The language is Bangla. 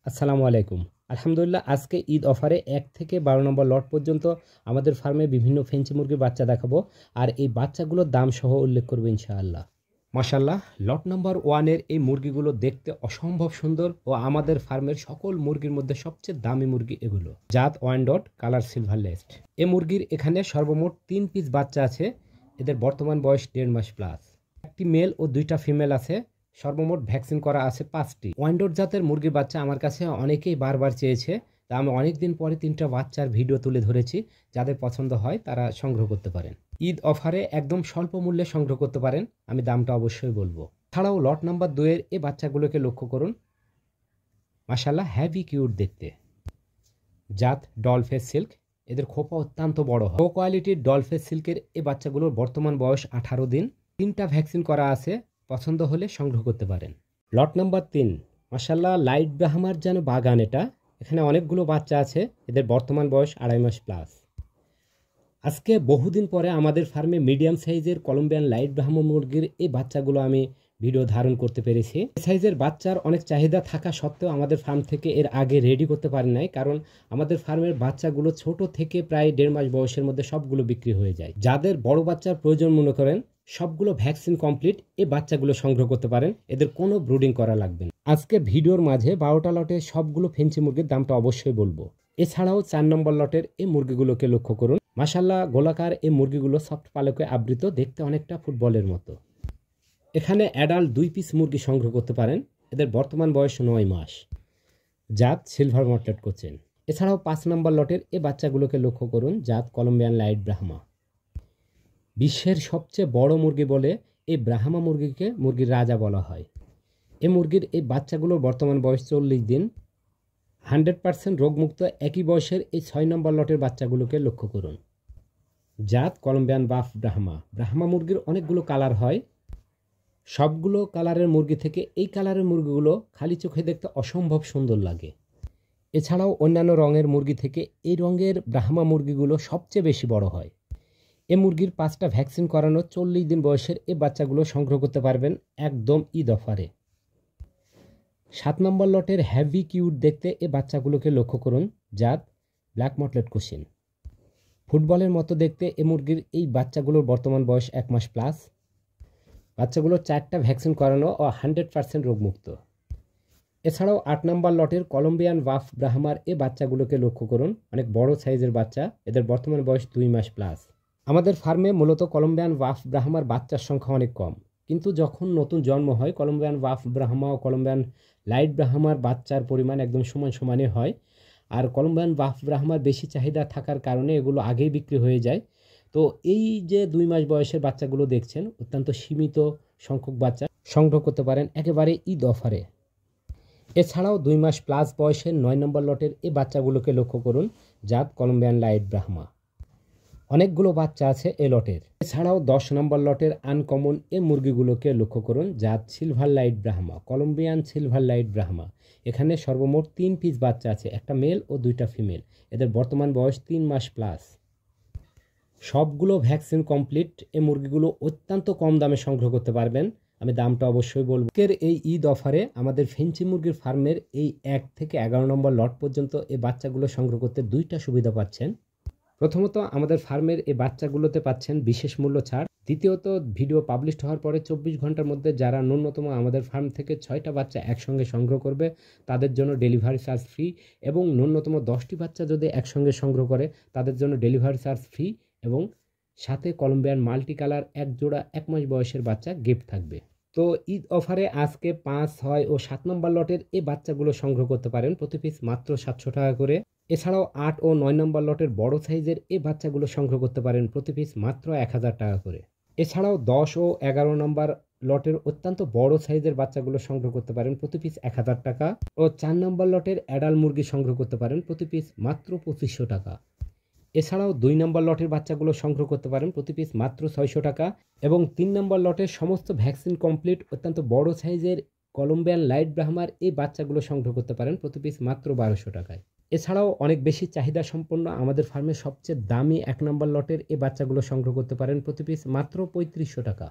আসসালামু আলাইকুম। আলহামদুলিল্লাহ আজকে ঈদ অফারে ১ থেকে ১২ নম্বর লট পর্যন্ত আমাদের ফার্মে বিভিন্ন ফেন্সি মুরগির বাচ্চা দেখাবো। আর এই বাচ্চাগুলোর দাম সহ উল্লেখ করব ইনশাআল্লাহ। মাশাআল্লাহ লট নাম্বার 1 এর এই মুরগিগুলো দেখতে অসম্ভব সুন্দর ও আমাদের ফার্মের সকল মুরগির মধ্যে সবচেয়ে দামি মুরগি এগুলো। জাত ওয়ান্ডট কালার সিলভার লেস্ট। এই মুরগির এখানে সর্বমোট ৩ পিস বাচ্চা আছে। এদের বর্তমান বয়স ১.৫ মাস প্লাস। একটি মেল ও ২টা ফিমেল আছে। সর্বমোট ভ্যাকসিন করা আছে 5টি। ওয়ান্ডট জাতের মুরগির বাচ্চা আমার কাছে অনেকেই বারবার চেয়েছে, তা আমি অনেকদিন পরে 3টা বাচ্চার ভিডিও তুলে ধরেছি। যাদের পছন্দ হয় তারা সংগ্রহ করতে পারেন। ঈদ অফারে একদম স্বল্প মূল্যে সংগ্রহ করতে পারেন, আমি দামটা অবশ্যই বলবো। ছাড়াও লট নাম্বার 2 এর এই বাচ্চাগুলোকে লক্ষ্য করুন। মাশাআল্লাহ হেভি কিউট দেখতে। জাত ডলফেস সিল্ক। এদের খোপা অত্যন্ত বড় হয়। লো কোয়ালিটির ডলফেস সিল্কের এই বাচ্চাগুলোর বর্তমান বয়স 18 দিন। 3টা ভ্যাকসিন করা আছে, পছন্দ হলে সংগ্রহ করতে পারেন। লট নাম্বার 3 মাশাআল্লাহ লাইট ব্রাহ্মার যেন বাগান এটা। এখানে অনেকগুলো বাচ্চা আছে। এদের বর্তমান বয়স 2.5 মাস প্লাস। আজকে বহুদিন পরে আমাদের ফার্মে মিডিয়াম সাইজের কলম্বিয়ান লাইট ব্রাহ্মা মুরগির এই বাচ্চাগুলো আমি ভিডিও ধারণ করতে পেরেছি। এই সাইজের বাচ্চার অনেক চাহিদা থাকা সত্ত্বেও আমাদের ফার্ম থেকে এর আগে রেডি করতে পারি নাই, কারণ আমাদের ফার্মের বাচ্চাগুলো ছোট থেকে প্রায় 1.5 মাস বয়সের মধ্যে সবগুলো বিক্রি হয়ে যায়। যাদের বড় বাচ্চার প্রয়োজন মনে করেন, সবগুলো ভ্যাকসিন কমপ্লিট এই বাচ্চাগুলো সংগ্রহ করতে পারেন। এদের কোনো ব্রুডিং করা লাগবে না। আজকে ভিডিওর মাঝে 12টা লটে সবগুলো ফেন্সি মুরগির দামটা অবশ্যই বলবো। এছাড়াও 4 নম্বর লটের এই মুরগিগুলোকে লক্ষ্য করুন। মাশাআল্লাহ গোলাকার এই মুরগিগুলো সফট পালকে আবৃত, দেখতে অনেকটা ফুটবলের মতো। এখানে অ্যাডাল্ট 2 পিস মুরগি সংগ্রহ করতে পারেন। এদের বর্তমান বয়স 9 মাস। জাত সিলভার মটলেট কোচেন। এছাড়াও 5 নম্বর লটের এই বাচ্চাগুলোকে লক্ষ্য করুন। জাত কলম্বিয়ান লাইট ব্রাহ্মা। বিশ্বের সবচেয়ে বড় মুরগি বলে এই ব্রাহ্মা মুরগিকে মুরগির রাজা বলা হয়। এই মুরগির এই বাচ্চাগুলোর বর্তমান বয়স 40 দিন। 100% রোগমুক্ত একই বয়সের এই 6 নম্বর লটের বাচ্চাগুলোকে লক্ষ্য করুন। জাত কলম্বিয়ান বাফ ব্রাহ্মা। ব্রাহ্মা মুরগির অনেকগুলো কালার হয়। সবগুলো কালারের মুরগি থেকে এই কালারের মুরগিগুলো খালি চোখে দেখতে অসম্ভব সুন্দর লাগে। এছাড়াও অন্যান্য রঙের মুরগি থেকে এই রঙের ব্রাহ্মা মুরগিগুলো সবচেয়ে বেশি বড় হয়। এই মুরগির 5টা ভ্যাকসিন করানো 40 দিন বয়সের এই বাচ্চাগুলো সংগ্রহ করতে পারবেন একদম ঈদ অফারে। 7 নম্বর লটের হেভি কিউট দেখতে এই বাচ্চাগুলোকে লক্ষ্য করুন। জাত ব্ল্যাক মটলেট কোচিন। ফুটবলের মতো দেখতে এই মুরগির এই বাচ্চাগুলোর বর্তমান বয়স 1 মাস প্লাস। বাচ্চাগুলো 4টা ভ্যাকসিন করানো ও 100% রোগমুক্ত। এছাড়াও 8 নম্বর লটের কলম্বিয়ান বাফ ব্রাহ্মার এই বাচ্চাগুলোকে লক্ষ্য করুন। অনেক বড় সাইজের বাচ্চা। এদের বর্তমান বয়স 2 মাস প্লাস। আমাদের ফার্মে মূলত কলম্বিয়ান বাফ ব্রাহ্মার বাচ্চার সংখ্যা অনেক কম, কিন্তু যখন নতুন জন্ম হয় কলম্বিয়ান বাফ ব্রাহ্মা ও কলম্বিয়ান লাইট ব্রাহ্মার বাচ্চার পরিমাণ একদম সমানে হয়। আর কলম্বিয়ান বাফ ব্রাহ্মার বেশি চাহিদা থাকার কারণে এগুলো আগেই বিক্রি হয়ে যায়। তো এই যে 2 মাস বয়সের বাচ্চাগুলো দেখছেন, অত্যন্ত সীমিত সংখ্যক বাচ্চা সংগ্রহ করতে পারেন একেবারে ঈদ অফারে। এছাড়াও 2 মাস প্লাস বয়সের 9 নম্বর লটের এই বাচ্চাগুলোকে লক্ষ্য করুন। জাত কলম্বিয়ান লাইট ব্রাহ্মা। অনেকগুলো বাচ্চা আছে এ লটের। এছাড়াও 10 নম্বর লটের আনকমন এই মুরগিগুলোকে লক্ষ্য করুন। জাত silver light Brahma, Columbian silver light Brahma. এখানে সর্বমোট 3 পিস বাচ্চা আছে, একটা মেল ও 2টা ফিমেল। এদের বর্তমান বয়স 3 মাস প্লাস। সবগুলো ভ্যাকসিন কমপ্লিট। এই মুরগিগুলো অত্যন্ত কম দামে সংগ্রহ করতে পারবেন, আমি দামটা অবশ্যই বলবো। এই ঈদ অফারে আমাদের ফেন্সি মুরগির ফার্মের এই 1 থেকে 11 নম্বর লট পর্যন্ত এই বাচ্চাগুলো সংগ্রহ করতে 2টা সুবিধা পাচ্ছেন। প্রথমত আমাদের ফার্মের এই বাচ্চাগুলোতে পাচ্ছেন বিশেষ মূল্য ছাড়। দ্বিতীয়ত ভিডিও পাবলিশ হওয়ার পরে 24 ঘন্টার মধ্যে যারা ন্যূনতম আমাদের ফার্ম থেকে 6টা বাচ্চা একসঙ্গে সংগ্রহ করবে তাদের জন্য ডেলিভারি চার্জ ফ্রি, এবং ন্যূনতম 10টি বাচ্চা যদি একসঙ্গে সংগ্রহ করে তাদের জন্য ডেলিভারি চার্জ ফ্রি, এবং সাথে কলম্বিয়ান মাল্টি কালার 1 জোড়া 1 মাস বয়সের বাচ্চা গিফট থাকবে। তো ঈদ অফারে আজকে 5, 6 ও 7 নম্বর লটের এই বাচ্চাগুলো সংগ্রহ করতে পারেন প্রতি পিস মাত্র 700 টাকা করে। এছাড়াও 8 ও 9 নম্বর লটের বড় সাইজের এই বাচ্চাগুলো সংগ্রহ করতে পারেন প্রতি পিস মাত্র 1000 টাকা করে। এছাড়াও 10 ও 11 নম্বর লটের অত্যন্ত বড় সাইজের বাচ্চাগুলো সংগ্রহ করতে পারেন প্রতি পিস 1000 টাকা, ও 4 নম্বর লটের অ্যাডাল্ট মুরগি সংগ্রহ করতে পারেন প্রতি পিস মাত্র 2500 টাকা। এছাড়াও 2 নম্বর লটের বাচ্চাগুলো সংগ্রহ করতে পারেন প্রতি পিস মাত্র 600 টাকা, এবং 3 নম্বর লটের সমস্ত ভ্যাকসিন কমপ্লিট অত্যন্ত বড় সাইজের কলম্বিয়ান লাইট ব্রাহ্মার এই বাচ্চাগুলো সংগ্রহ করতে পারেন প্রতি পিস মাত্র 1200 টাকায়। এছাড়াও অনেক বেশি চাহিদা সম্পন্ন আমাদের ফার্মের সবচেয়ে দামি 1 নম্বর লটের এই বাচ্চাগুলো সংগ্রহ করতে পারেন প্রতি পিস মাত্র 3500 টাকা।